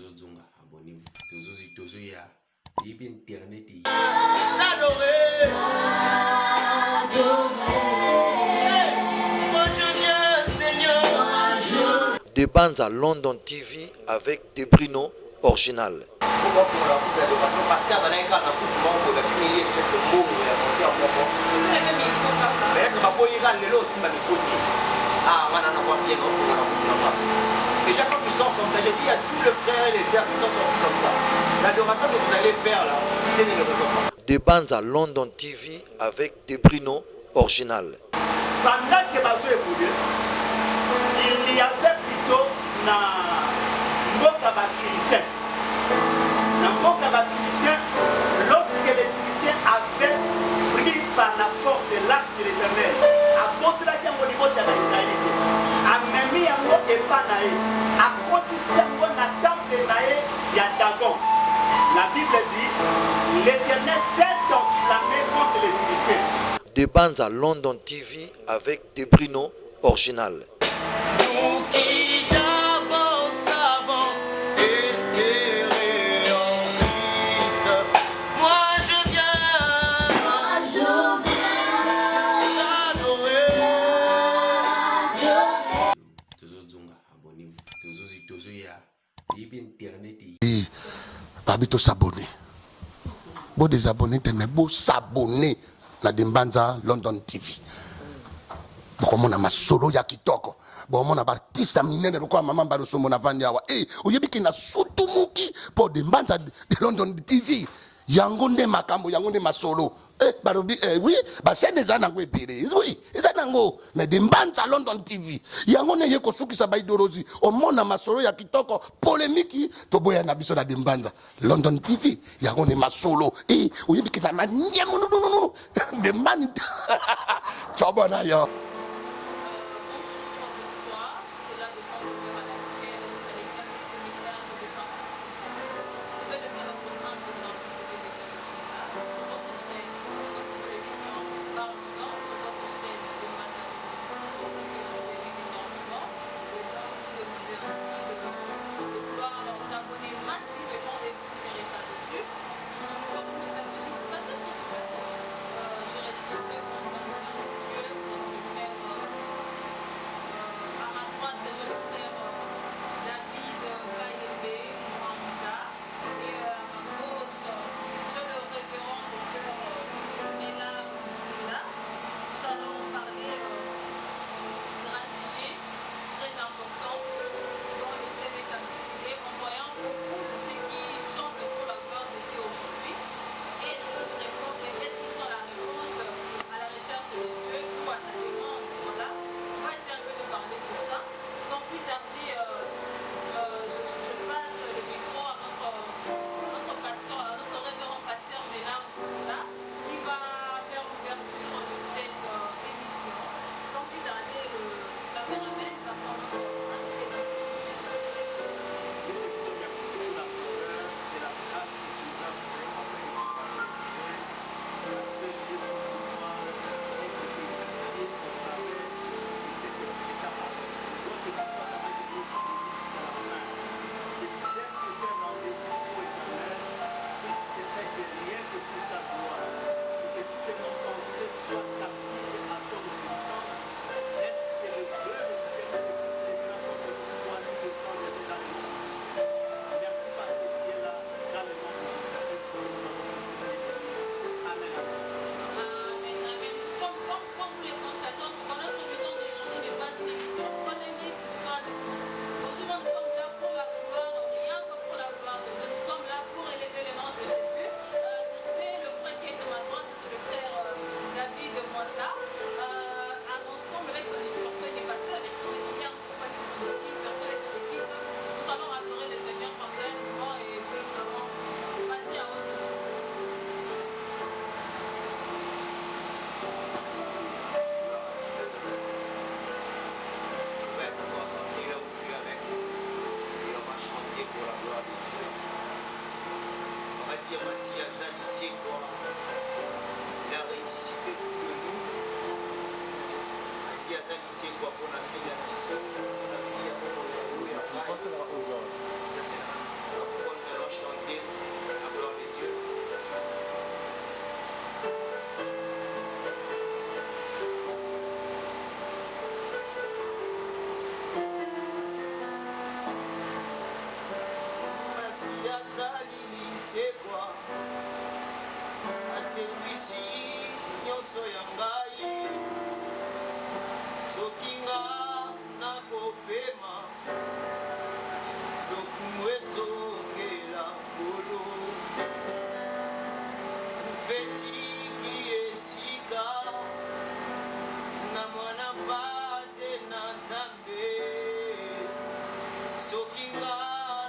Tozozunga, abonnez-vous. Tozoya, et bien internet. Des bandes à London TV avec des Bruno original. Déjà quand tu sors comme ça, j'ai dit à tous les frères et les sœurs qui sont sortis comme ça, l'adoration que vous allez faire là, tenez le raison. Des bandes à London TV avec des Bruno original. Pendant que Bazou évoluait, il y avait plutôt na Mboka Philistin. Na Mboka Philistin, lorsque les Philistins avaient pris par la force et l'arche de l'Éternel, à côté de la au niveau de l'Israélité, à Memi Yango et Panaé, à côté de Yango na temple Naé, il y a Dagon. La Bible dit, l'Éternel s'est enflammé contre les Philistins. Des bandes à London TV avec des Bruno original. Nous qui avons espéré en Christ, moi je viens t'adorer. Tozozunga, abonnez-vous. Tozoya, et bien internet. Et Babito s'abonner. Bon désabonner, mais beau s'abonner na Dembanza London TV. Bon mon ama solo ya kitoko. Bon mon artiste minene ko mama baroso mon avandi awa. Oyebi ki na sutumuki pour Dembanza de London TV. Yango nde makambo, yango nde masolo. Barobi oui, ba c'est déjà nango epere. Oui, eza nango mais Dembanza London TV. Yango ne yeko suki sa baidorozi. O mona masolo ya kitoko polémique to boya na biso na Dembanza London TV. Yango ne masolo. Oyebi ki na manyemo no. Dembanza. Chobona yo. azalilisekwa asekwisi nyonso ya ngai soki nga nakopema lokumu ezongela nkolo fetiki esika na mwana mpate na nzambe soki nga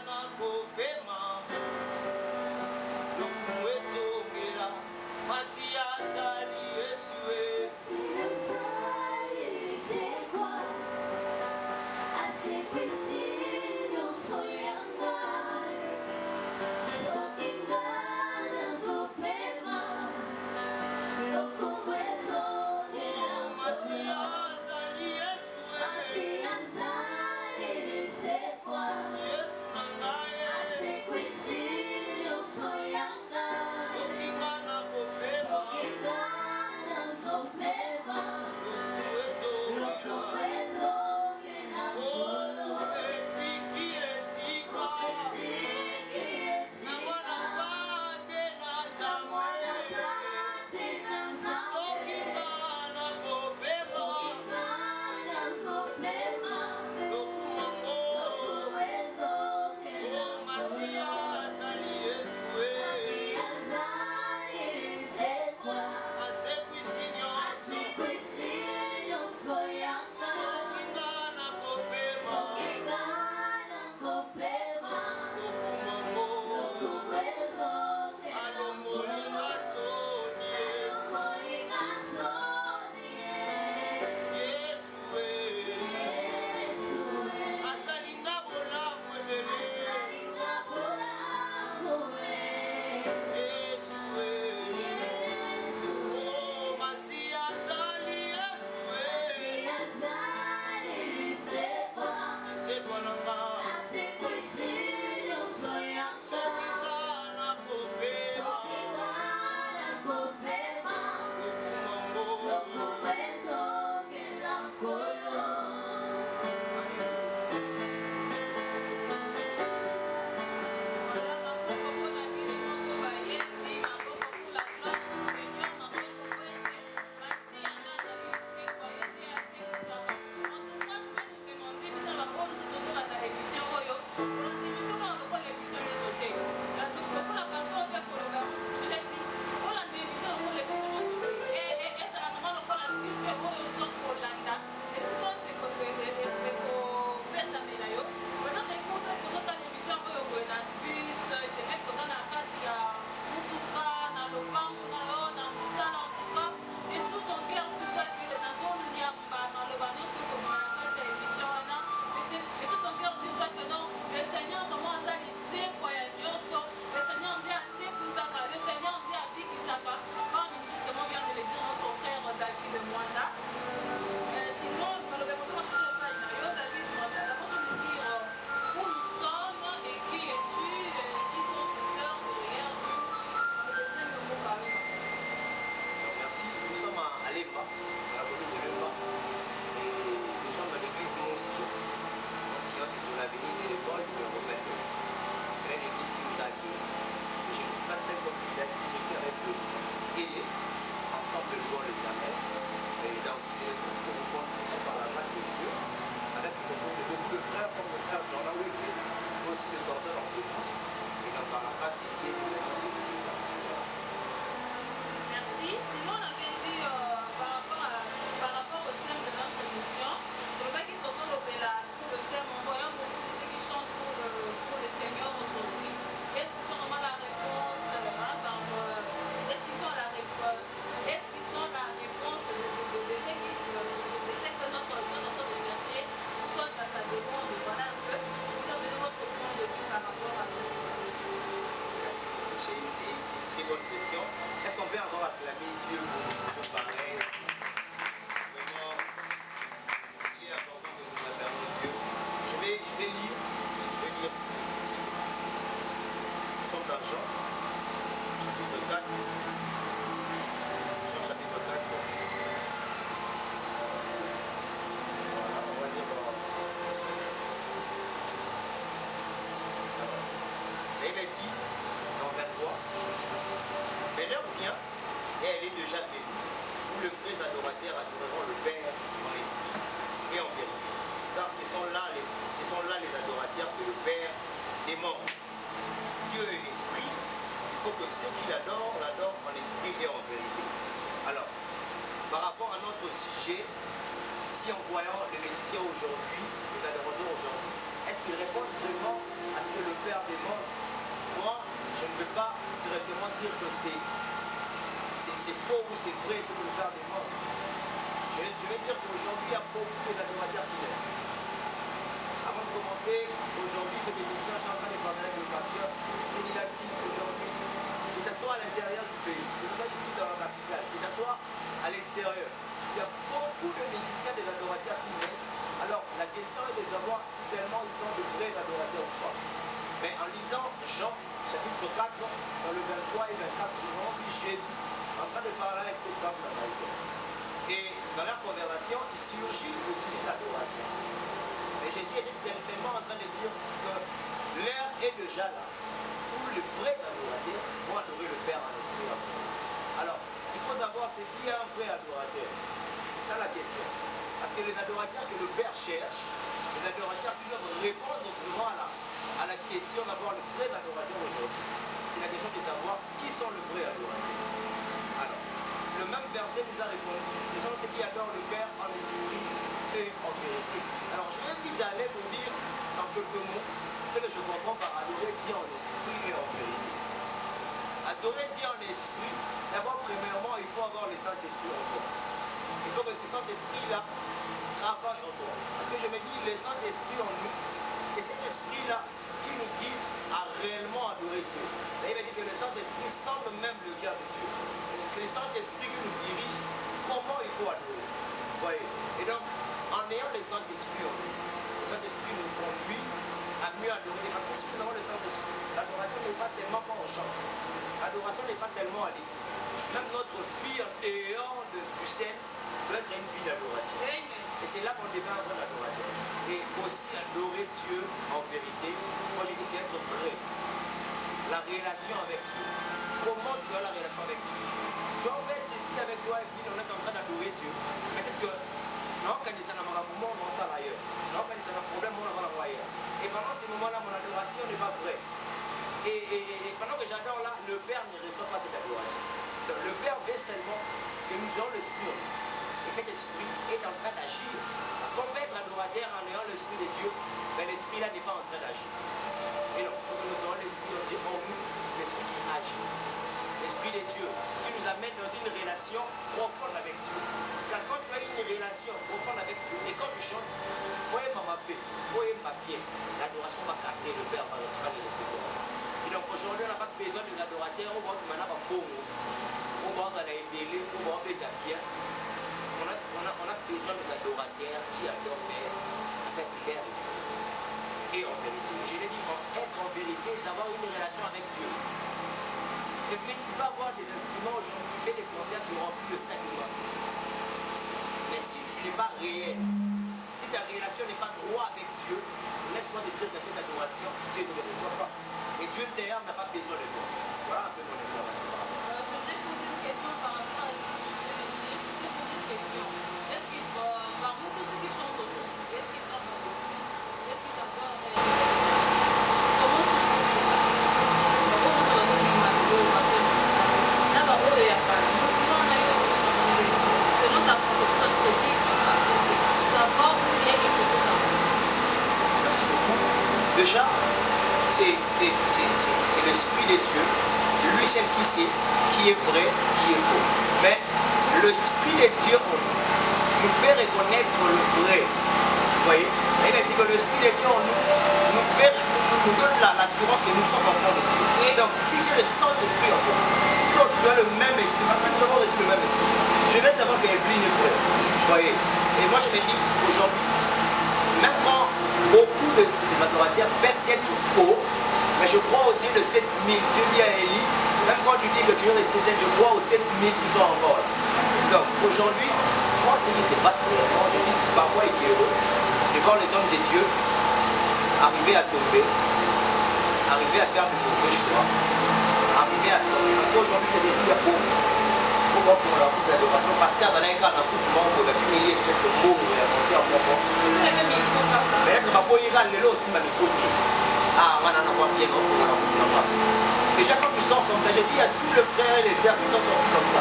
nakopema lokumu ezongela masi azali yesu dit dans 23, mais l'heure vient, et elle est déjà venue, où les vrais adorateurs adoreront le Père en esprit et en vérité. Car ce sont là les adorateurs que le Père demande. Dieu est esprit, il faut que ceux qui l'adorent, l'adorent en esprit et en vérité. Alors, par rapport à notre sujet, si en voyant les musiciens aujourd'hui, les adorateurs aujourd'hui, est-ce qu'ils répondent vraiment à ce que le Père demande? Moi, je ne peux pas directement dire que c'est faux ou c'est vrai ce que le Père demande. Je vais dire qu'aujourd'hui, il y a beaucoup d'adorateurs qui naissent. Avant de commencer, aujourd'hui, cette émission, je suis en train de parler avec le pasteur. Il a dit aujourd'hui, que ce soit à l'intérieur du pays, que ce soit ici dans la capitale, que ce soit à l'extérieur, il y a beaucoup de musiciens, des adorateurs qui naissent. Alors, la question est de savoir si seulement ils sont de vrais adorateurs ou pas. Mais en lisant Jean, chapitre 4, dans le 23 et 24, nous avons vu Jésus en train de parler avec cette femme samaritaine. Et dans leur conversation, il surgit le sujet d'adoration. Mais Jésus était tellement en train de dire que l'heure est déjà là, où les vrais adorateurs vont adorer le Père en esprit. Alors, il faut savoir ce qui est un vrai adorateur. C'est ça la question. Parce que les adorateurs que le Père cherche, les adorateurs qui doivent répondre vraiment à la question d'avoir le vrai adorateur aujourd'hui, c'est la question de savoir qui sont les vrais adorateurs. Alors, le même verset nous a répondu, ce sont ceux qui adorent le Père en esprit et en vérité. Alors, je vais vite aller vous dire en quelques mots ce que je comprends par adorer Dieu en esprit et en vérité. Adorer Dieu en esprit, d'abord, premièrement, il faut avoir le Saint-Esprit en toi. Il faut que ce Saint-Esprit-là travaille en toi. Parce que je me dis, le Saint-Esprit en nous, c'est cet esprit-là qui nous guide à réellement adorer Dieu. Et il m'a dit que le Saint-Esprit semble même le cœur de Dieu. C'est le Saint-Esprit qui nous dirige comment il faut adorer. Vous voyez? Et donc, en ayant le Saint-Esprit en nous, le Saint-Esprit nous conduit à mieux adorer. Parce que si nous avons le Saint-Esprit, l'adoration n'est pas seulement quand on chante. L'adoration n'est pas seulement à l'église. Même notre vie en dehors du ciel doit être une vie d'adoration. Et c'est là qu'on devient un vrai adorateur. Et aussi adorer Dieu en vérité. Moi j'ai dit c'est être vrai. La relation avec Dieu. Comment tu as la relation avec Dieu? Tu vas être ici avec toi et puis on est en train d'adorer Dieu. Peut-être que non, quand il s'en a marre, on s'en ailleurs. Non, quand il s'en a problème, on va l'avoir. Et pendant ces moments-là, mon adoration n'est pas vraie. Et pendant que j'adore là, le Père ne reçoit pas cette adoration. Donc, le Père veut seulement que nous ayons l'esprit en nous. Et cet esprit est en train d'agir. Parce qu'on peut être adorateur en ayant l'esprit de Dieu, mais l'esprit là n'est pas en train d'agir. Et donc, il faut que nous ayons l'esprit de Dieu en nous, l'esprit qui agit. L'esprit de Dieu qui nous amène dans une relation profonde avec Dieu. Car quand tu as une relation profonde avec Dieu et quand tu chantes, l'adoration va cadrer, le Père va le recevoir. Et donc aujourd'hui, on n'a pas besoin des adorateurs, on va maintenant bongo, on va dans les ébélés, on va mettre à bien. On a besoin des adorateurs qui adorent Père avec l'air ici. Et en vérité, je l'ai dit, être en vérité, c'est avoir une relation avec Dieu. Et puis tu peux avoir des instruments aujourd'hui, tu fais des concerts, tu remplis le stade du monde. Mais si tu n'es pas réel, si ta relation n'est pas droite avec Dieu, laisse-moi te dire que cette adoration, Dieu ne le reçoit pas. Et Dieu d'ailleurs n'a pas besoin de toi. Voilà un peu mon déclaration. Je voudrais poser une question par rapport à ce que tu viens de dire. Je voudrais poser une question. Est-ce que parmi tous ceux qui chantent aujourd'hui, est-ce qu'ils sont heureux? Est-ce qu'ils adorent comment tu penses cela? Comment ça va être une malheureuse parce que là, il y a pas. Comment on a eu selon ta conception, tu te dis est-ce que ça va ou il y a quelque chose à voir? Merci beaucoup. Déjà, c'est l'esprit de Dieu, lui seul qui sait qui est vrai, qui est faux. Mais l'esprit de Dieu en nous fait reconnaître le vrai. Vous voyez? Il a dit que l'esprit de Dieu en nous donne l'assurance que nous sommes enfants de Dieu. Et donc, si j'ai le Saint-Esprit en toi, si toi tu as le même esprit, parce que nous avons reçu le même esprit, je vais savoir que Evelyne est vraie. Vous voyez? Et moi je me dis aujourd'hui, même quand beaucoup des adorateurs peuvent être faux, mais je crois au Dieu de 7000. Dieu dit à Élie, même quand tu dis que tu es resté 7, je crois aux 7000 qui sont encore là. Donc aujourd'hui, voir ce qui se passe réellement, je suis parfois heureux de voir les hommes de Dieu arriver à tomber, arriver à faire de mauvais choix, arriver à sortir. Parce qu'aujourd'hui, j'ai des filles pour moi, pour la route d'adoration, parce qu'il y a un cas dans tout le monde, il y a des milliers peut-être de mots, il y a pensé à moi. Mais il y a des gens aussi, ah, on a bien déjà quand tu sors comme ça, j'ai dit à tous les frères et les sœurs qui sont sortis comme ça,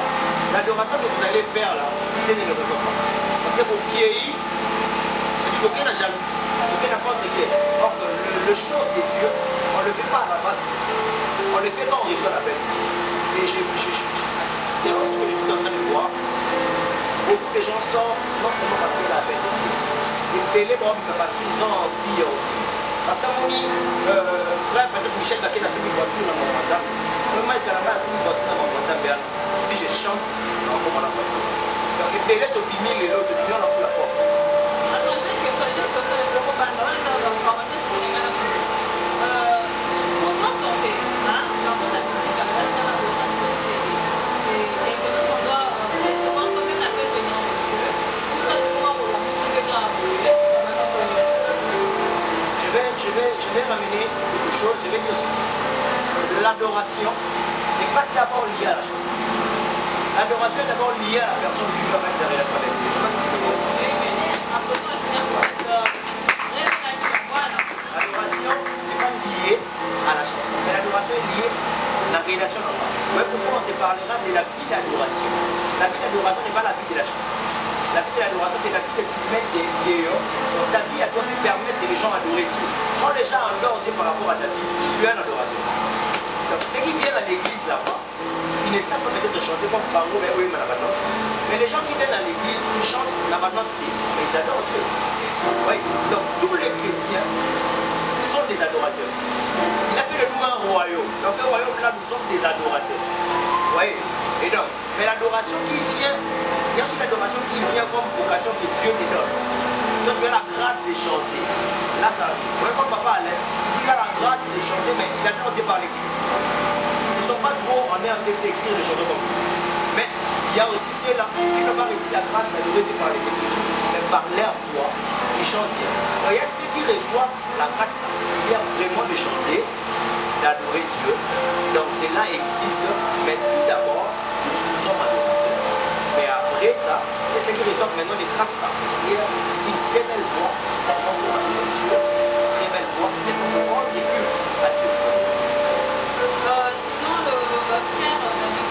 l'adoration que vous allez faire là, tenez le raison pas. Parce que vous vieillir, c'est du aucun n'a jalousie, aucun n'a pas de guerre. Or le chose de Dieu, on ne le fait pas à la base. On le fait quand on reçoit l'appel. Et c'est ce que je suis en train de voir. Beaucoup de gens sortent non seulement parce qu'il y a l'appel de Dieu, et les bons parce qu'ils ont envie. Parce qu'à mon frère, peut-être Michel Baquet a une voiture dans mon mandat. Moi, il a une voiture dans mon mandat. Si je chante, on va la voiture. Donc, il peut être au bimil et l'autre, il y en a pour la porte. Attends, j'ai une question. J'ai une question. Je ne peux pas parler de ça. Pourquoi chanter? Dans la musique, c'est quelque chose qu'on doit. Je pense que même après, je n'en ai pas. Pourquoi la musique est grave? Je vais ramener quelque chose, je vais dire ceci. L'adoration n'est pas d'abord liée à la chanson. L'adoration est d'abord liée à la personne qui va mettre sa relation avec Dieu. Je sais pas si tu veux dire. L'adoration n'est pas liée à la chanson, mais l'adoration est liée à la relation normale. Ouais, pourquoi on te parlera de la vie d'adoration? La vie d'adoration n'est pas la vie de la chanson. La vie de l'adoration, c'est la vie que tu mets dehors. Donc ta vie, elle doit te permettre que les gens adorent Dieu. Quand les gens adorent Dieu par rapport à ta vie, tu es un adorateur. Donc ceux qui viennent à l'église là-bas, ils ne savent pas peut-être chanter comme Bango, mais oui, mais la badante. Mais les gens qui viennent à l'église, ils chantent la badante, mais ils adorent Dieu. Oui. Donc tous les chrétiens sont des adorateurs. Il a fait de nous un royaume. Dans ce royaume-là, nous sommes des adorateurs. Oui. Et donc, mais l'adoration qui vient, il y a aussi l'adoration qui vient comme vocation que Dieu te donne. Donc tu as la grâce de chanter. Là, ça arrive. Moi, comme papa allait, il a la grâce de chanter, mais il a demandé par les critiques. Ils ne sont pas trop en train de s'écrire de chanter comme lui. Mais il y a aussi ceux-là qui n'ont pas reçu la grâce d'adorer Dieu par les écritures, mais par leur voix, ils chantent bien. Alors, il y a ceux qui reçoivent la grâce particulière vraiment de chanter, d'adorer Dieu. Donc cela existe, mais tout d'abord, tous nous sommes adorateurs. Mais après ça, il y a ceux qui reçoivent maintenant des grâces particulières, une très belle voix, seulement pour adorer Dieu, une très belle voix, c'est pour rendre des cultes à Dieu. Sinon, le frère David,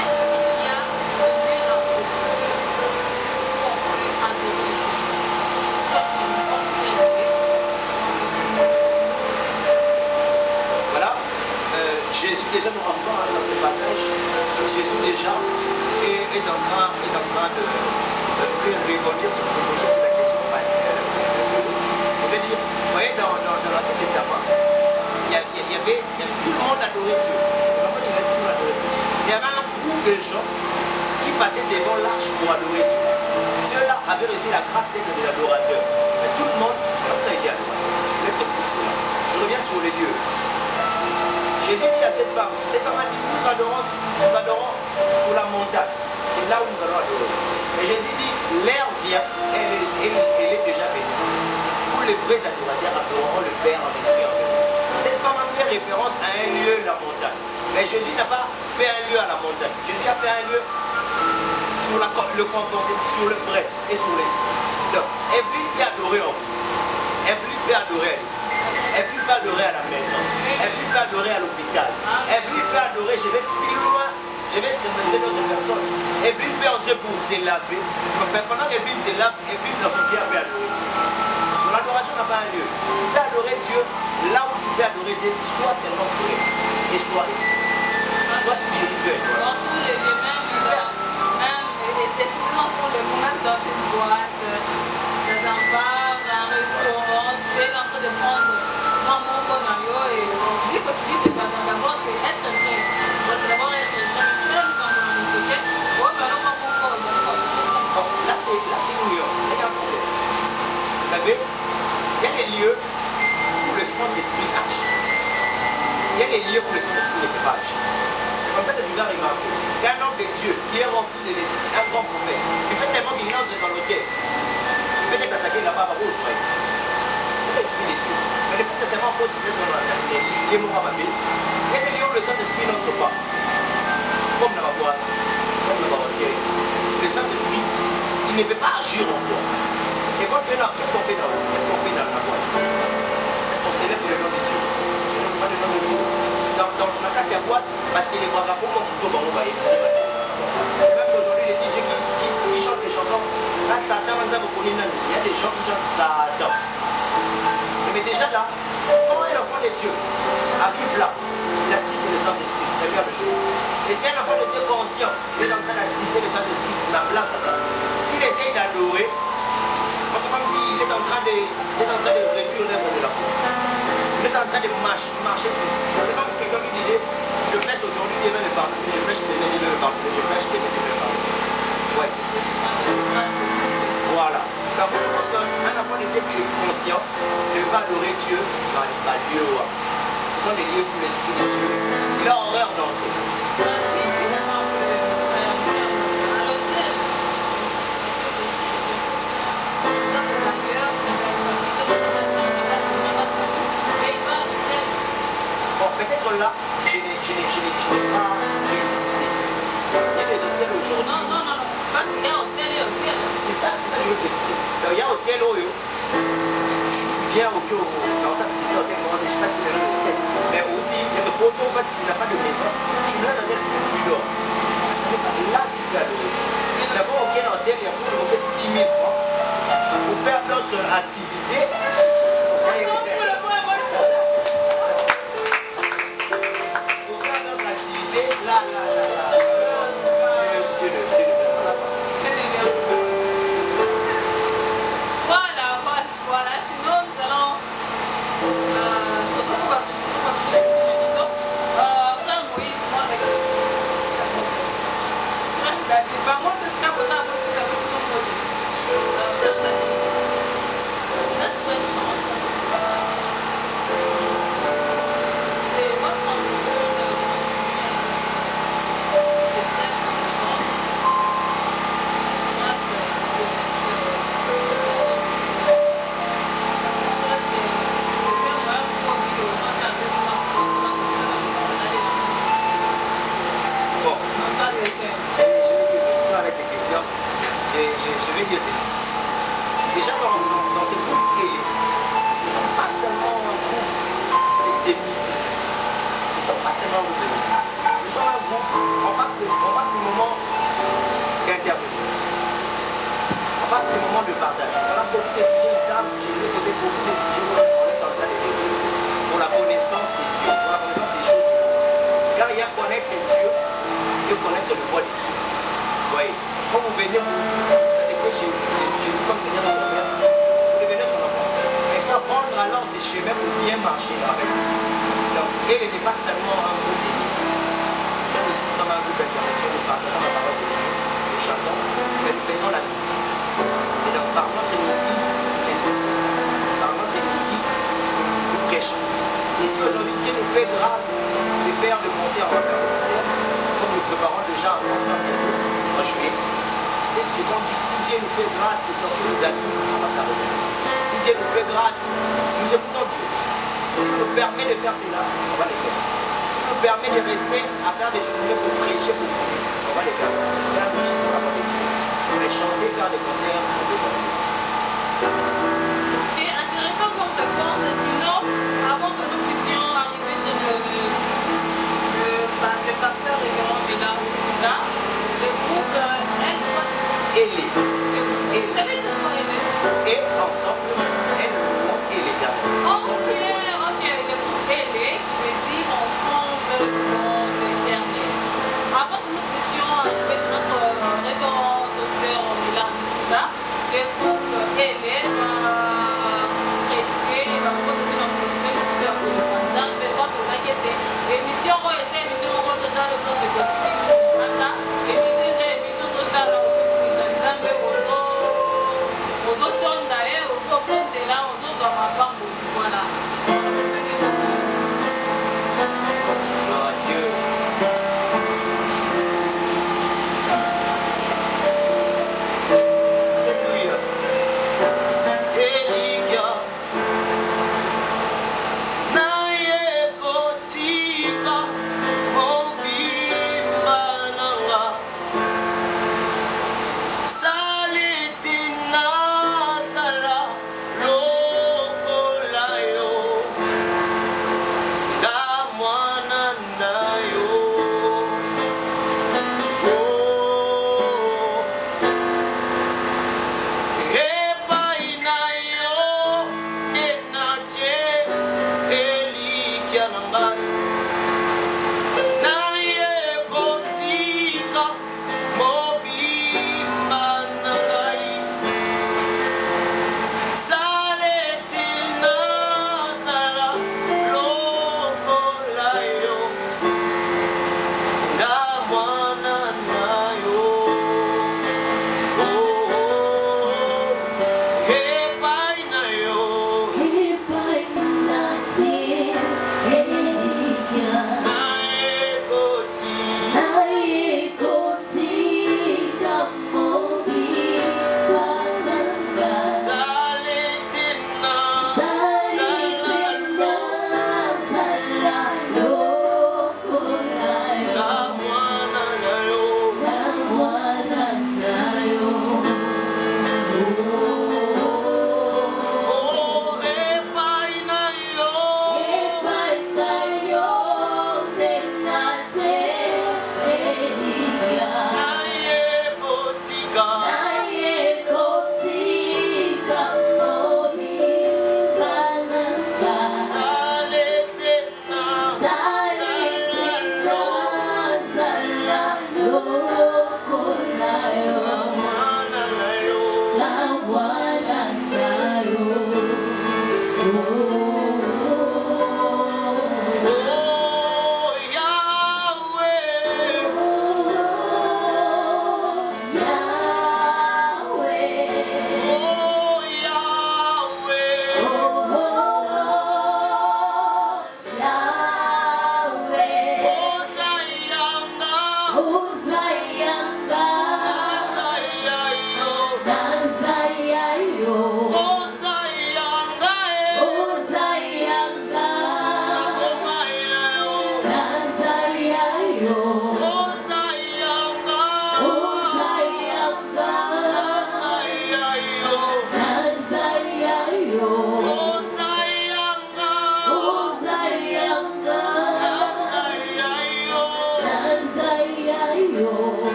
est-ce qu'il y a un lieu dans le où on peut adorer Dieu? Voilà, Jésus déjà nous rentrons dans ce passage. Jésus déjà est en train de. Je vais rebondir sur quelque chose sur la question passée. Je vais dire, vous voyez, dans l'Ancien Testament, il y avait tout le monde adorait Dieu. Il y avait un groupe de gens qui passaient devant l'arche pour adorer Dieu. Ceux-là avaient reçu la grâce d'être des adorateurs. Mais tout le monde n'a pas été adorateur. Je vais préciser cela. Je reviens sur les lieux. Jésus dit à cette femme a dit, nous adorons sur la montagne. C'est là où nous allons adorer. Et Jésus dit, l'heure vient, elle est déjà venue. Tous les vrais adorateurs adoreront le Père en esprit en vérité. Cette femme a fait référence à un lieu, la montagne. Mais Jésus n'a pas fait un lieu à la montagne. Jésus a fait un lieu sur le comportement, sur le vrai et sur l'esprit. Donc, Evelyne peut adorer en route. Evelyne peut adorer à l'église. Evelyne peut adorer à la maison. Evelyne peut adorer à l'hôpital. Evelyne peut adorer, je vais plus loin, je vais scandaliser d'autres personnes. Evelyne peut entrer pour se laver. Mais pendant qu'Evelyne se lave, Evelyne dans son cœur peut adorer Dieu. Donc l'adoration n'a pas un lieu. Tu peux adorer Dieu là où tu peux adorer Dieu, soit seulement vrai et soit esprit. Soit spirituel. Dans tous les lieux, même décidément pour le moment dans une boîte, dans un bar, un restaurant, tu es en train de prendre mon Mario et vu que tu dis c'est pas d'abord c'est être vrai. C'est d'abord être vrai. Tu es là quand on est ok. Ouais, mais alors Là c'est une lieu. Il y a un problème. Vous savez, il y a des lieux où le Saint-Esprit agit. Il y a des lieux où le Saint-Esprit ne peut pas agir. C'est comme ça que tu vas remarquer qu'un homme de Dieu qui est rempli de l'Esprit, un grand prophète, il fait tellement qu'il entre dans l'hôtel. Il peut être attaqué là-bas par vos oreilles. C'est l'Esprit de Dieu. sincèrement continuer dans les mots à babé. Et de lier le Saint-Esprit n'entre pas. Comme dans la boîte, comme dans la boîte. Le Saint-Esprit, il ne peut pas agir en toi. Et quand tu es là, qu'est-ce qu'on fait dans la boîte? Est-ce qu'on célèbre le nom de Dieu? On ne célèbre pas le nom de Dieu. Dans la carte de boîte, c'est les bras pour mon couteau, on va y aller. Même aujourd'hui, les DJ qui chantent des chansons, là, Satan, il y a des gens qui chantent Satan. Mais déjà là, quand un enfant de Dieu arrive là, il attriste le Saint-Esprit, première chose. Et si un enfant de Dieu conscient, il est en train d'attrister le Saint-Esprit, la place à ça. S'il essaye d'adorer, c'est comme s'il est en train de réduire l'œuvre de la peau. Il est en train de marcher sur ça. C'est comme si quelqu'un qui disait, je pêche aujourd'hui, demain le pardonner, je pêche demain, demain le pardonner, je pêche demain, demain le pardonner. Ouais. Voilà. Parce qu'un enfant de Dieu qui est conscient ne va adorer Dieu dans les lieux. Ce sont des lieux pour l'Esprit de Dieu. Il a horreur d'entrer. Bon, peut-être là, je n'ai pas précisé. Il y a des hôtels aujourd'hui. Non. Il y a hôtel et hôtel. C'est ça que je veux préciser. Donc, il y a hôtel où tu viens au dans ça, tu hôtel, je ne sais pas si c'est le hôtel. Mais aussi, il y a des poteaux, en fait, tu n'as pas de maison. Tu l'as dans l'hôtel où tu dors. Là, tu peux adorer. D'abord, aucun hôtel, il y a pour le 10 000 francs pour faire d'autres activités. Voilà, sinon nous allons frère Moïse, moi avec moi c'est ce qu'a posé à votre service de frère David, vous êtes jeune chanteur, c'est votre ambition de continuer c'est très chante, soit je vais dire ceci. Déjà dans ce groupe, nous ne sommes pas seulement un groupe de musique. Nous ne sommes pas seulement un groupe de musique. Nous sommes un groupe, on passe des moments d'intercession. On passe des moments de partage. On a beaucoup de sujets, j'ai vu beaucoup de sujets où on est en train de réunir pour la connaissance de Dieu, pour la connaissance des choses de Dieu. Car il y a connaître Dieu et connaître le voie de Dieu. Vous voyez, quand vous venez, ça c'est que Jésus comme Seigneur de son Père, vous devenez son enfant. Mais il faut apprendre alors ces chemins pour bien marcher avec lui. Donc, il n'est pas seulement un groupe de musique. Nous sommes un groupe d'intercession, nous partageons la parole de Dieu, nous chantons, mais nous faisons la musique. Et donc, par notre musique, nous éduquons. Par notre musique, nous prêchons. Et si aujourd'hui Dieu nous fait grâce de faire le concert, on va faire le concert, comme nous préparons déjà un concert bientôt, en juillet. Et c'est comme si Dieu nous fait grâce de sortir le David, on va faire le concert. Si Dieu nous fait grâce, nous écoutons Dieu. S'il nous permet de faire cela, on va le faire. S'il nous permet de rester à faire des journées pour prêcher, pour prier, on va le faire. Jusqu'à la musique pour la parole de Dieu. On va chanter, faire des concerts, on va le faire. C'est intéressant comme réponse, sinon, avant que nous puissions arriver chez le pasteur révérend là, le groupe Élé. Vous savez dire quoi, Élé? Et ensemble, elle, nous et l'éternel. Ok, le groupe Élé qui veut dire ensemble dans l'éternel. Avant que nous puissions arriver sur notre révérend docteur Milan, le groupe Élé va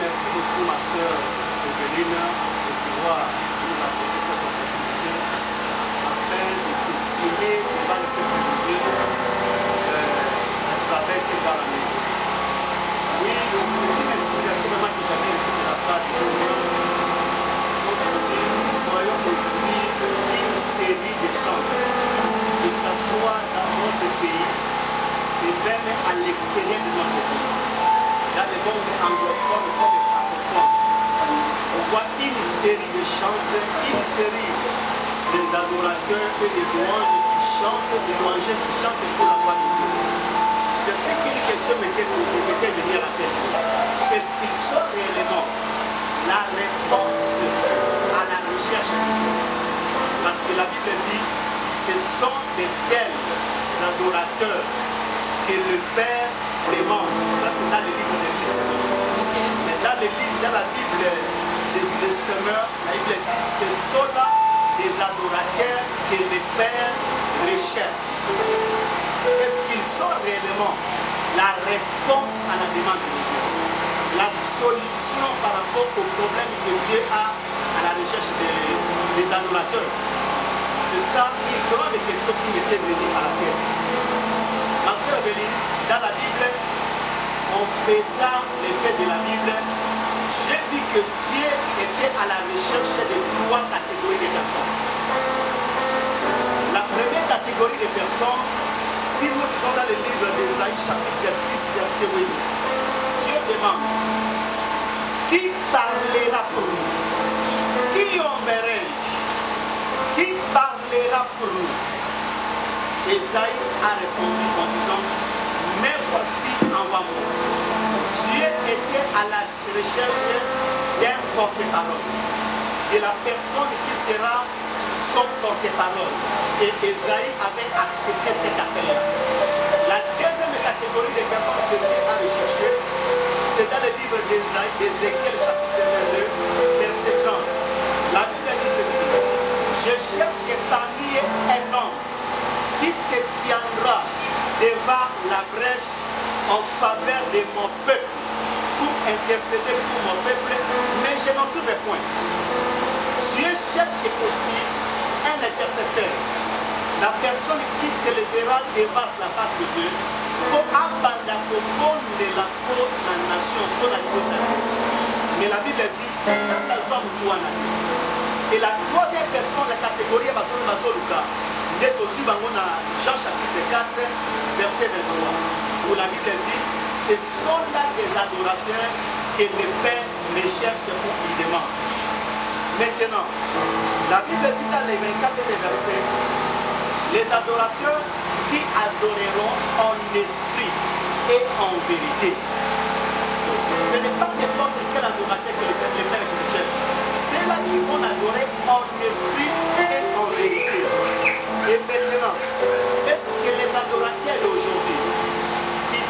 Merci beaucoup ma soeur Eveline de pouvoir nous apporter cette opportunité afin de s'exprimer devant le peuple de Dieu à travers ces paramètres. Oui, c'est une inspiration vraiment que j'avais reçue de la part du Seigneur. Aujourd'hui, nous voyons aujourd'hui une série de chants, que ce soit dans notre pays et même à l'extérieur de notre pays. Dans le monde anglophone comme le francophone, on voit une série de chants, une série des adorateurs et des louanges qui chantent, des louangers qui chantent pour la gloire de Dieu. C'est ainsi qu'une question m'était posée, m'était venue à la tête. Est-ce qu'ils sont réellement la réponse à la recherche de Dieu? Parce que la Bible dit, ce sont de tels adorateurs que le Père demande. Ça c'est dans le livre de l'Israël. Mais dans la Bible des semeurs, la Bible dit, ce sont là des adorateurs que le Père recherche. Est-ce qu'ils sont réellement la réponse à la demande de Dieu? La solution par rapport au problème que Dieu a à la recherche des adorateurs? C'est ça une grande question qui m'était venue à la tête. Ma sœur Béline, dans la Bible, on en fêtant les faits de la Bible, j'ai dit que Dieu était à la recherche de 3 catégories de personnes. La première catégorie de personnes, si nous lisons dans le livre d'Ésaïe chapitre 6, verset 8, Dieu demande, qui parlera pour nous? Qui enverrai-je? Qui parlera pour nous? Ésaïe a répondu en disant, mais voici, envoie-moi. Dieu était à la recherche d'un porte-parole, de la personne qui sera son porte-parole. Et Ésaïe avait accepté cet appel-là. La deuxième catégorie de personnes que Dieu a recherchées, c'est dans le livre d'Ésaïe, d'Ézéchiel chapitre 22, verset 30. La Bible dit ceci, je cherche parmi un homme qui se tiendra devant la brèche en faveur de mon peuple, pour intercéder pour mon peuple, mais je n'en trouve point. Dieu cherche aussi un intercesseur, la personne qui se lèvera devant la face de Dieu pour abandonner de la peau de la nation, pour la mais la Bible dit, ça n'a pas besoin de. Et la troisième personne, la catégorie, est aussi dans Jean chapitre 4, verset 23, où la Bible dit, ce sont là des adorateurs que le Père recherche pour qu'il demande. Maintenant, la Bible dit dans les 24 versets, les adorateurs qui adoreront en esprit et en vérité. Ce n'est pas n'importe quel adorateur que le Père recherche. C'est là qu'ils vont adorer en esprit et en vérité. Et maintenant, est-ce que les adorateurs d'aujourd'hui, ils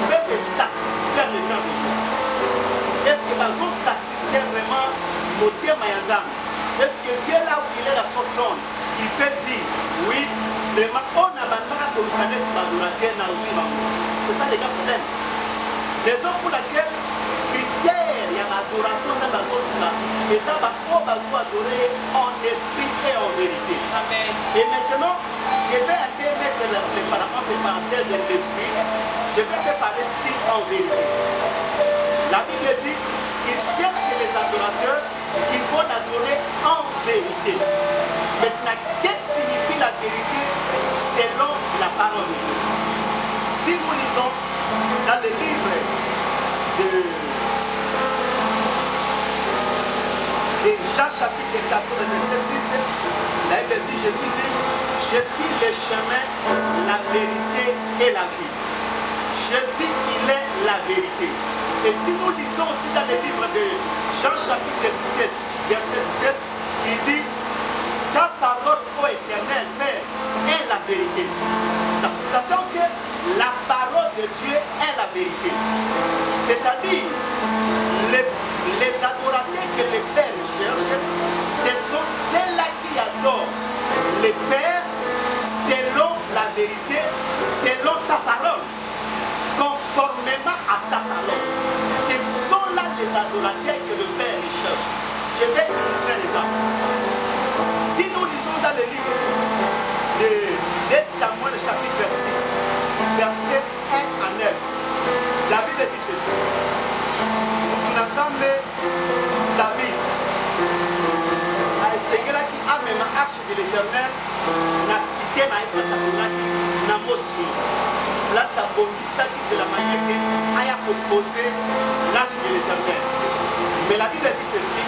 peuvent satisfaire le cœur de Dieu? Est-ce qu'ils vont satisfaire vraiment mon Dieu Mayazam? Est-ce que Dieu là où il est dans son trône, il peut dire, oui, vraiment, on a besoin de reconnaître l'adorateur dans le. C'est ça les gars problème. Raison pour laquelle critère il y a l'adorateur dans la zone là, et ça va adorer en esprit et en vérité. Amen. Et maintenant, je vais aller mettre les parenthèses de l'esprit, je vais te parler si en vérité. La Bible dit, il cherche les adorateurs qui vont adorer en vérité. Maintenant, qu'est-ce que signifie la vérité selon la parole de Dieu? Si nous lisons dans le livre de Jean chapitre 14, verset 6, la Bible dit, Jésus dit, je suis le chemin, la vérité et la vie. Jésus, il est la vérité. Et si nous lisons aussi dans le livre de Jean chapitre 17, verset 17, il dit, ta parole, ô éternel Père, est la vérité. Ça sous-entend que la parole de Dieu est la vérité. C'est-à-dire, les adorateurs que le Père cherche, ce sont ceux-là qui adorent le Père selon la vérité, selon sa parole, conformément à sa parole. Ce sont là les adorateurs que le Père cherche. Je vais illustrer l'exemple. Si nous lisons dans le livre de Samuel chapitre 6, versets 1 à 9, la Bible dit ceci. Nous ensemble, David, Seigneur qui a même l'arche de l'Éternel, la cité n'a pas sa bonaki, n'a motion. Là, ça bondit de la manière qu'il a proposé l'arche de l'Éternel. Mais la Bible dit ceci,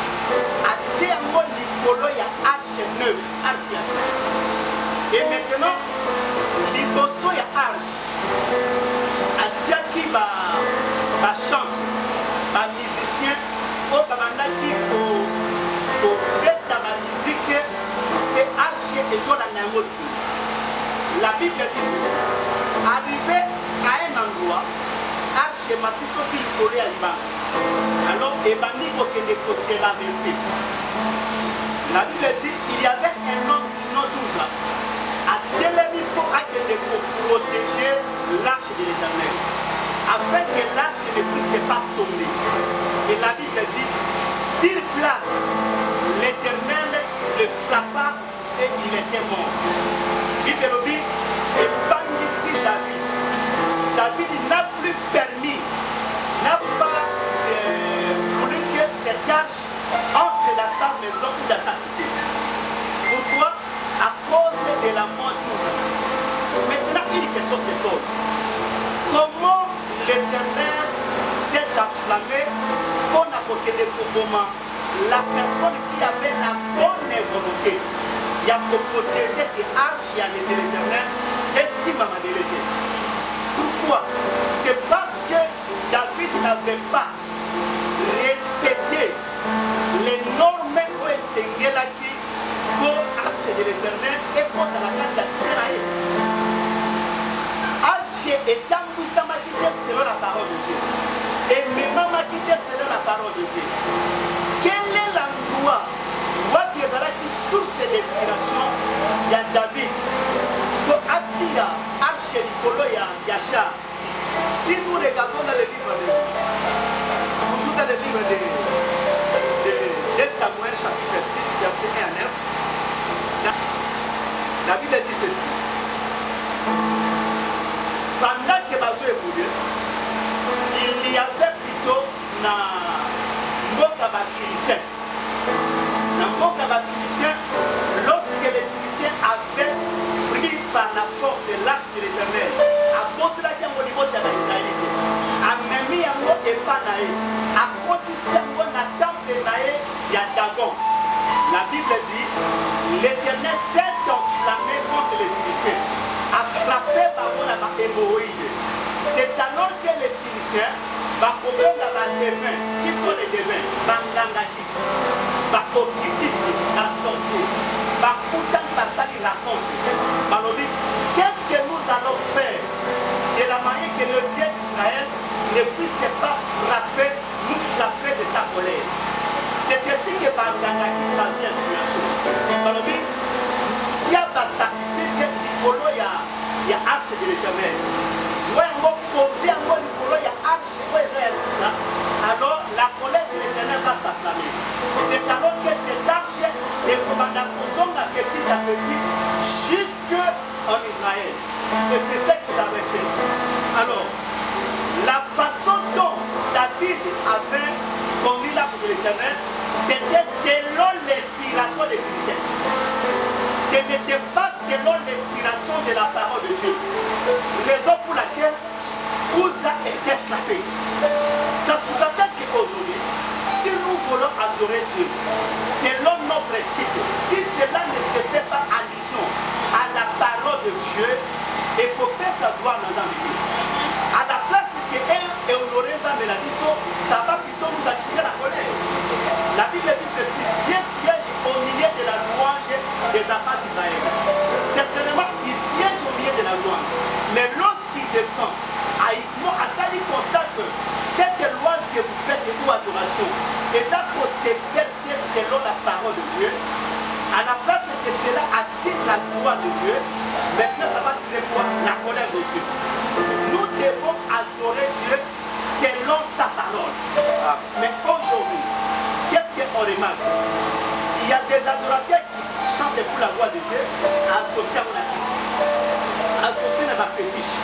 à terme, l'icolo, il y a arche neuve, arche à 5. Et maintenant, l'ibosso, il y a arche. À dire qui va chanter, va musicien, au bamanda qui au bête à la musique, et arche et zola aussi. La Bible dit ceci, arrivé à un endroit, arche matiso qui l'icolo à l'Iban. Alors, Ebani Okeneko s'est traversé. La Bible dit il y avait un homme du nom 12 ans, à Télémi pour protéger l'arche de l'Éternel, afin que l'arche ne puisse pas tomber. Et la Bible dit sur place, l'Éternel le frappa et il était mort. Bible dit, et parmi ici David n'a plus permis côté de Koboma, la personne qui avait la bonne volonté, il y a pour protéger les arches de l'Éternel et si maman de l'Éternel. Pourquoi? C'est parce que David n'avait pas respecté les normes pour essayer la qui pour arche de l'Éternel et pour la carte de la arche est amboussamaquité selon la parole de Dieu. Et même maquité selon la parole de Dieu. Quel est l'endroit où il y a une source d'inspiration? Il y a David. Pour Atia, arche Nicolo et Yacha. Si nous regardons dans le livre toujours dans le livre de Samuel chapitre 6, verset 1 à 9, la Bible dit ceci. Pendant que Bazou évoluait, il y avait plutôt dans Mboka Philistin. Dans Mboka Philistin, lorsque les Philistins avaient pris par la force l'arche de l'Éternel, à côté de la au niveau de l'Israélite, à Memi Yango et Panaé, à côté de Yango, na temple Naé, il y a Dagon. La Bible dit, l'Éternel s'est enflammé contre les Philistins, a frappé par mon hémorroïde. C'est alors que les Philistins, les devins, qui sont les devins? Bangangadis, occultistes, sorciers, Bakoutan Basali raconte. Balobi, qu'est-ce que nous allons faire de la manière que le Dieu d'Israël ne puisse pas frapper, nous frapper de sa colère? C'est ainsi que Bangangadis va dire inspiration. Balobi, si à sacrifice, il y a arche de l'Éternel. Soit on poser un mot Nicolo, il y a arche, alors la colère de l'Éternel va s'afflammer. C'est alors que cette arche est commandée petit à petit jusqu'en Israël. Et c'est ce qu'ils avaient fait. Alors, la façon dont David avait conduit l'arche de l'Éternel, c'était selon l'inspiration des Philistins. Ce n'était pas selon l'inspiration de la parole de Dieu. Raison pour laquelle Ouza était frappé. Ça sous-entend qu'aujourd'hui, si nous voulons adorer Dieu, selon nos principes, si cela ne se fait pas allusion à la parole de Dieu, et qu'on fait sa gloire dans un milieu, à la place que honorer ça, ça va plutôt nous attirer la colère. La Bible dit ceci, Dieu siège au milieu de la louange des apôtres d'Israël. Certainement, il siège au milieu de la louange. Mais lorsqu'il descend, à ça, il constate que cette louange que vous faites ou adoration, et ça pour se faire selon la parole de Dieu, à la place que cela attire la gloire de Dieu, maintenant ça va tirer quoi? La colère de Dieu. Nous devons adorer Dieu selon sa parole. Mais aujourd'hui, qu'est-ce qu'on remarque? Il y a des adorateurs qui chantent pour la gloire de Dieu associés à mon artiste, associés à ma fétiche,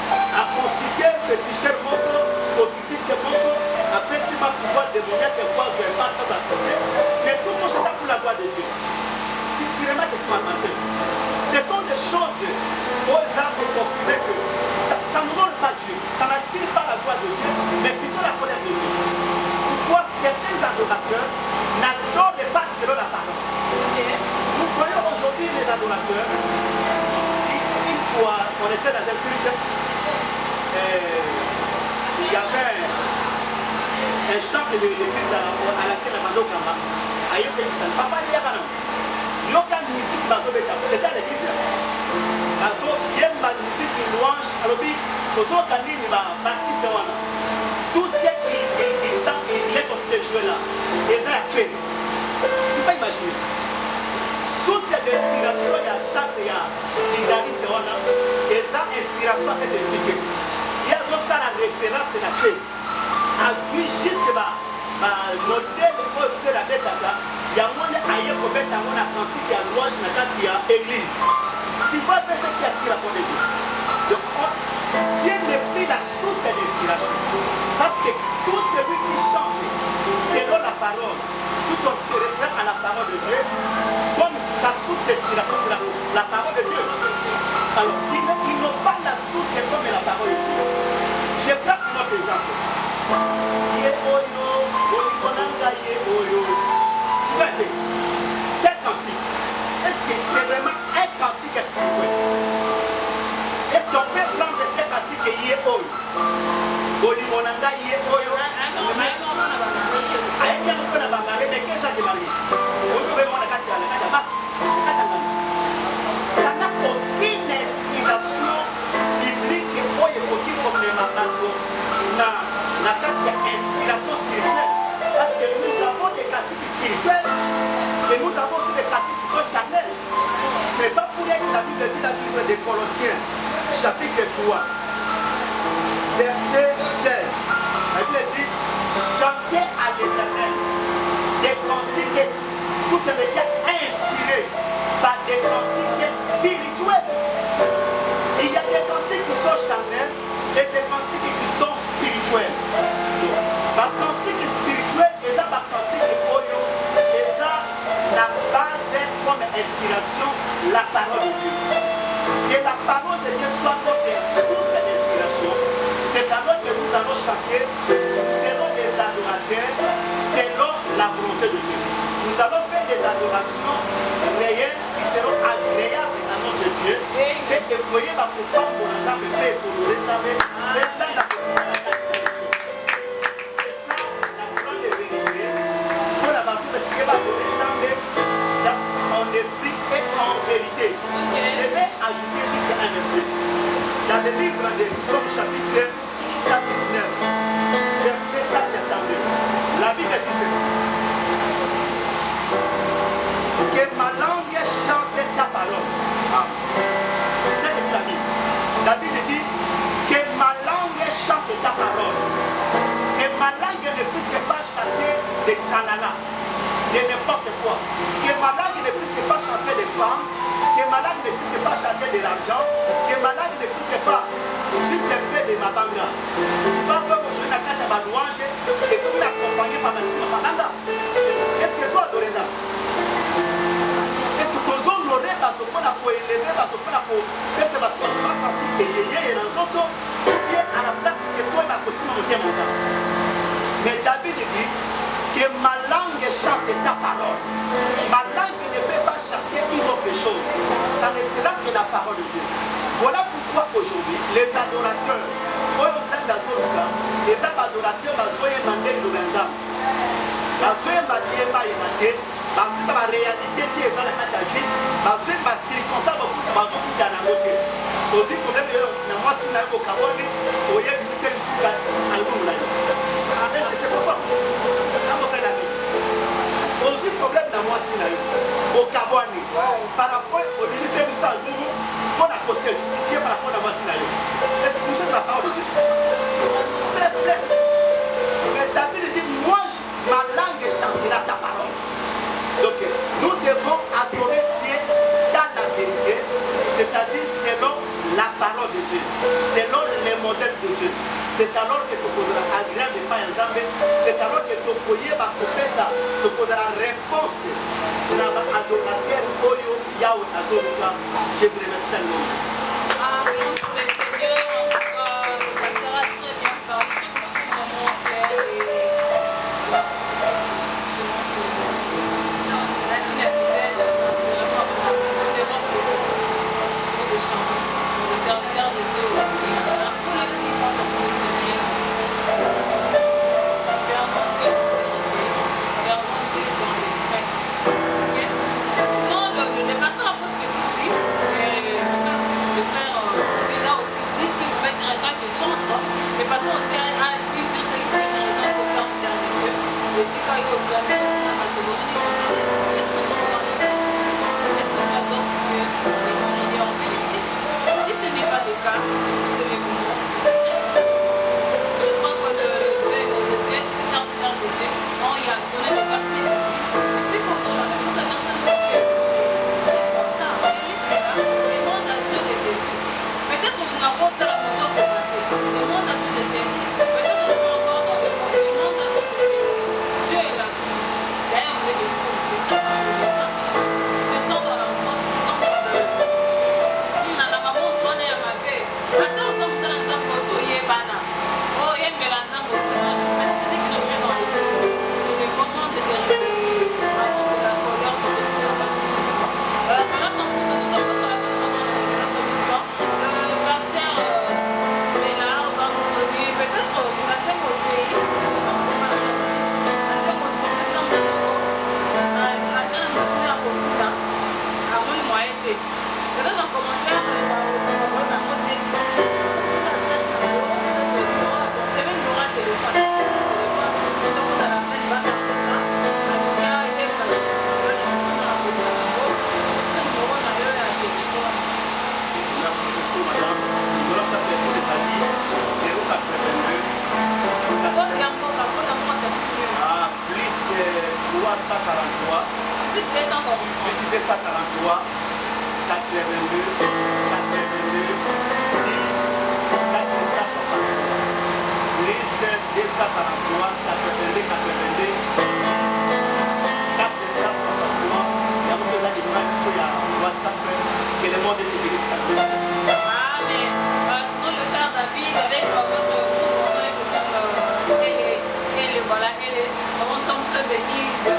à considérer féticheur moto, occultiste moto, après si ma pouvoir demander que quoi je n'ai pas trop associé, mais tout le monde chante pour la gloire de Dieu. Tu remarques que ce sont des choses aux arts pour confirmer que ça n'honore pas Dieu, ça n'attire pas la gloire de Dieu, mais plutôt la colère de Dieu. Pourquoi certains adorateurs n'adorent pas selon la parole? Nous voyons aujourd'hui les adorateurs. Une fois, on était dans un culte, il y avait un chant de l'église à laquelle on a demandé au Kama, à Yokenissan. Papa, il y a un Yoka musique bazo beta, c'était à l'église. Bazo yemba musique de louange, alors bazo kanini ba bassiste wana. Tout ce qu'il chante et il est comme de jouer là, et ça a fait. Tu peux imaginer. Sous cette inspiration, il y a chaque guitariste wana, et ça inspiration c'est d'expliquer. Il y a ça la référence c'est la fait. A joué juste modèle pour faire la bête là. Il y a un aïe pour mettre à mon atlantique à louange dans la église. Tu vois ce qui attire la colère de Dieu. Donc, Dieu n'est plus la source d'inspiration. Parce que tout celui qui chante selon la parole, tout on se réfère à la parole de Dieu, sa source d'inspiration, c'est la parole de Dieu. Alors, ils n'ont pas la source comme la parole de Dieu. Je prends un autre exemple. Qui est Oyo, ye oyo ayeki yango mpe na bamari mais quel genre de mari oyo oyemona kati ya ba ça n'a aucune inspiration biblique oyo ekoki komema bato na kati ya inspiration spirituelle parce que nous avons des pratiques spirituelles et nous avons aussi des pratiques qui sont charnelles. Ce n'est pas pour rien que la Bible dit dans le livre des Colossiens chapitre 3 verset 16. La Bible dit chantez à l'Éternel des cantiques tout les cas inspirés par des cantiques spirituels. Il y a des cantiques qui sont charnels et des cantiques qui sont spirituels. Par cantique spirituel, et ça par cantique oyo, et ça la base comme inspiration la parole de Dieu. Que la parole de Dieu soit notre source d'inspiration. C'est alors que nous allons chanter, nous serons des adorateurs selon la volonté de Dieu. Nous allons faire des adorations réelles qui seront agréables à notre Dieu. Et déployer ma pourquoi pour les âmes et pour nous les âmes. C'est ça la vérité. Pour la partie de ce qui va donner les âmes en esprit et en vérité. Je vais ajouter juste un verset. Dans le livre de Psaume chapitre 119, verset 172, la Bible dit ceci. Que ma langue chante ta parole. C'est ce que dit la Bible. La Bible dit que ma langue chante ta parole. Que ma langue ne puisse pas chanter des tralala, de n'importe quoi. Que ma langue ne puisse pas chanter des femmes. Que ma langue ne puisse pas chanter de l'argent. Que ma langue ne puisse pas juste faire de ma banga. Tu vas voir aujourd'hui la carte à ma louange et tout accompagné par ma banga. Est-ce que vous adorez ça? Est-ce que tous honorez bateau pour la élever bateau pour la est-ce que bateau va sentir et dans autres ou bien à la place que toi ma costume au thème là. Mais David dit que ma langue chante ta parole. Ma langue ne peut pas chanter une autre chose. Ça ne sera que la parole de Dieu. Voilà pourquoi aujourd'hui les adorateurs, les adorateurs bazoye mandel de Benzam. Bazoye madiemba imate. Bazoye ma réalité qui est dans la vie. Bazoye ma circonstance beaucoup bazoye dans la moté. Aussi problème de la moi si na ko kaboni oye ministère du Soudan album là. C'est pour ça. Aussi problème de moi si na au kaboni par rapport au ministère du Soudan on a posté justifié par rapport à moi si na est-ce que vous cherchez la parole de Dieu? C'est plein. Mais David dit moi ma langue chantera ta parole. Donc nous devons adorer Dieu dans la vérité, c'est-à-dire selon la parole de Dieu, selon les modèles de Dieu. C'est alors que tu pourras agréable par exemple, c'est alors que tu pourras couper ça, tu pourras réponse à l'adorateur Oyo Yahweh Azoruka. Je vous remercie tellement. Amen. Le Seigneur, ça sera très bien parlé. Je trouve que c'est vraiment clair et serviteur de Dieu aussi. Servant Dieu dans les idées, servant Dieu dans les faits. Sinon, le pasteur apôtre que tu dis, le frère Vida aussi dit qu'il pouvait dire tant qu'il chante, mais le pasteur aussi a pu dire ce qu'il pouvait dire tant qu'il serviteur de Dieu. Et si quand il est au flamme, dans la catégorie, est-ce que tu es dans les faits? Est-ce que tu adores Dieu dans l'esprit et en vérité? Si ce n'est pas le cas, c'est les mots. Je crois que le serviteur de Dieu, quand il a donné le verset, mais c'est comme ça, toute la personne qui est comme ça, c'est là, demande à Dieu de t'aider. Peut-être que nous n'avons pas la mesure pour rater. Demande à Dieu de t'aider. Peut-être que tu es encore dans le monde, demande à Dieu de t'aider. Dieu est là. D'ailleurs, vous êtes 143 Plus 243. plus 243 82 82 10 463 plus 243 82 82 10 463 yango mpe eza liboma biso ya WhatsApp que le monde de l'église catholique. Ah, mais sinon le frère David avec votre voilà, elle est vraiment très bénie de la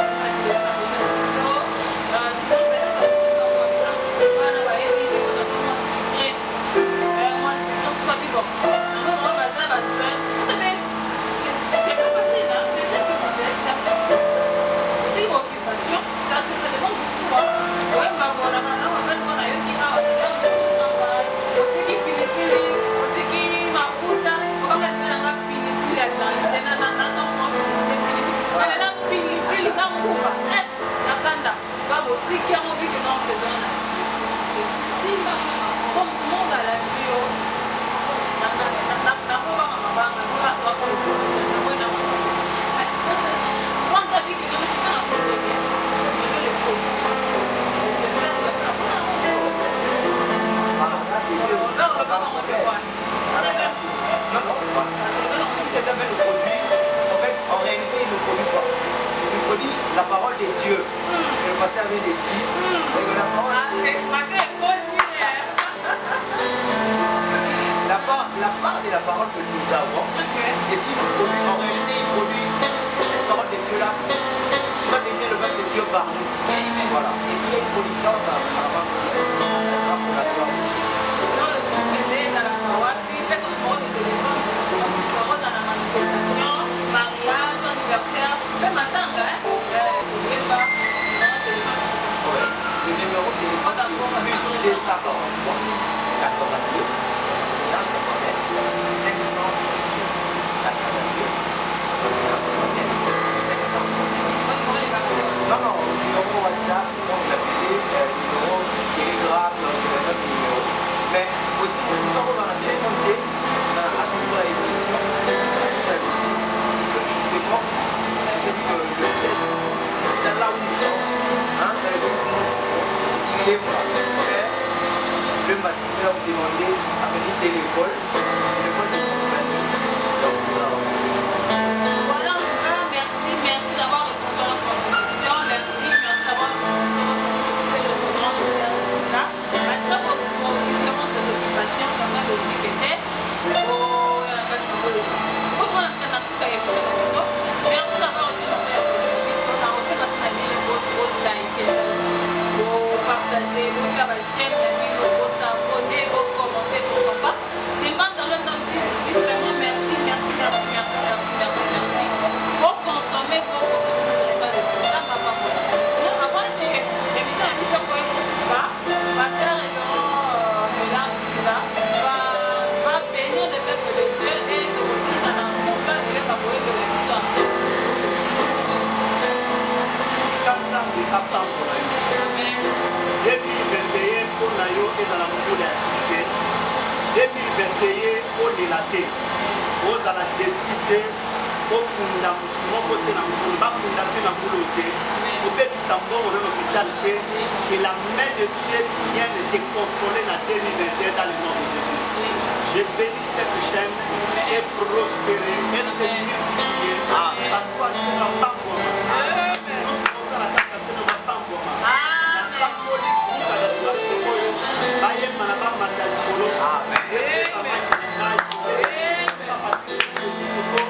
la parole de Dieu. Le pasteur vient de dire que la parole la part de la parole que nous avons. Et si nous produisons, en réalité, il produit cette parole de Dieu là qui va devenir le peuple de Dieu par nous. Voilà. Et s'il y a une production, ça va pas pour la gloire de Dieu. Le numéro de téléphone plus 243 82 61 59 562 82 non, numéro WhatsApp, donc vous appelez numéro Telegram, donc c'est le même numéro. Mais aussi, nous sommes dans la téléphone T, à suivre l'émission. Justement, je te dis que le siège, c'est là où nous sommes, dans l'église Simon, il est moi, le massifère vous demandez à venir de l'école de Montpellier. Donc nous avons. Voilà, en tout cas, merci d'avoir répondu à notre contribution. Merci d'avoir répondu à notre contribution de là. Maintenant, pour justement tes occupations, quand même, le but était merci d'avoir été notre contribution. On a aussi partager, vous faire la chaîne, vous s'abonner, vous commenter, pourquoi pas. Demande dans le temps, dis vraiment merci. Pour consommer, vous n'aurez pas de résultats, papa. Sinon, avant l'émission, la mission pour pas, va faire le mélange qui va bénir le peuple de Dieu et aussi dans la couple de favoriser de l'émission. Amen. 2021 mpona yo ezala mokolo ya succès 2021 olela te ozala deside okunda motu moko te na mokolo bakunda te na mokolo te obebisa mbongo na l'hôpital te que la main de Dieu vienne te consoler na 2021 dans le nom de Jésus. Je bénis cette chaîne et prospérer et se multiplier bato ashena pambwama nyonso kosala kaka ashena bapambwama bakoli kuka ya duase oyo bayema na bamata likolo papakisoko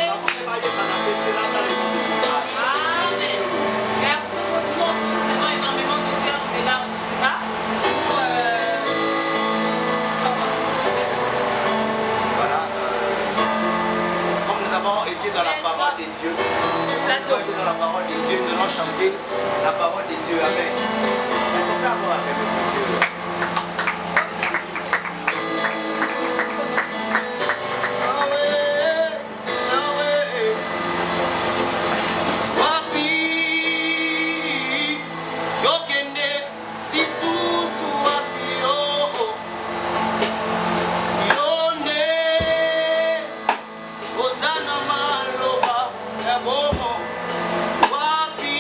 bakoki bayema na pesela dans le nom de Jésus. Été dans la parole de Dieu. Nous été dans la parole de Dieu, nous allons chanter la parole de Dieu. Amen. Est-ce qu'on peut avoir avec Dieu? Wapi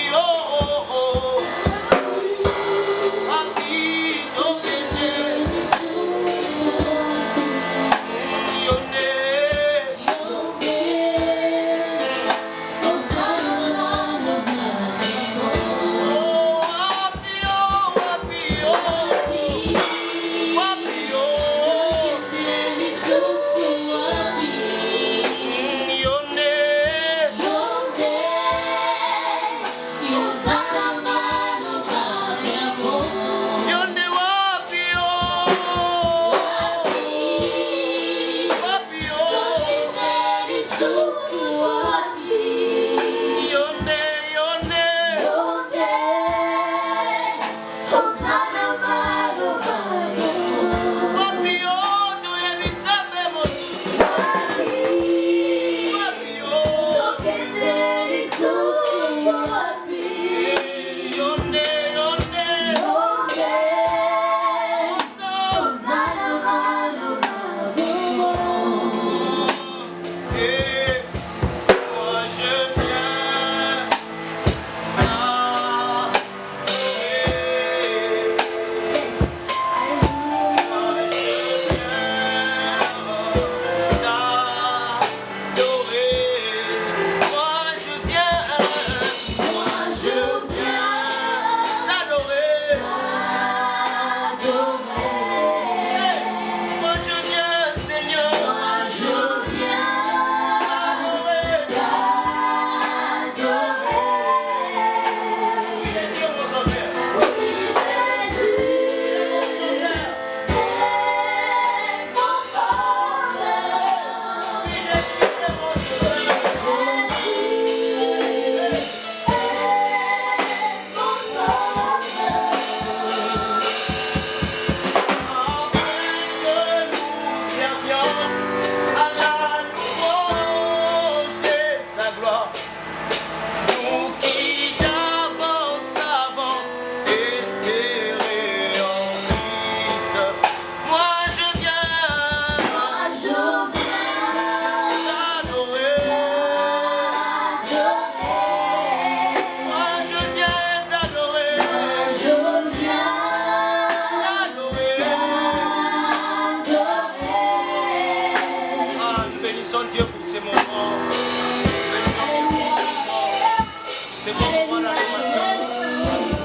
C'est bon moment d'adoration.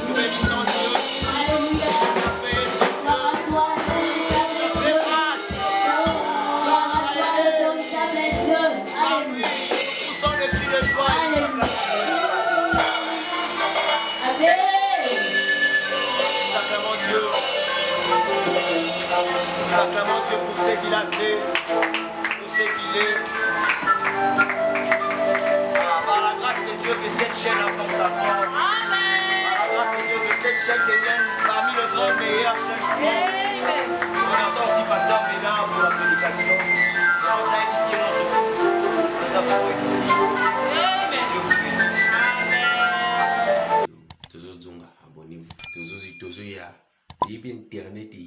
Nous bénissons Dieu. Alléluia. Il a fait ce Dieu. Gloire à toi, Il a fait grâce. gloire à toi, le véritable Dieu. Par lui, nous poussons le cri de joie. Alléluia. Amen. Nous acclamons Dieu. Nous acclamons Dieu pour ce qu'il a fait, pour ce qu'il est. Par la grâce de Dieu que cette chaîne avance sa porte. Par la grâce de Dieu que cette chaîne devienne parmi les grandes meilleures chaînes du monde. Nous remercions aussi Pasteur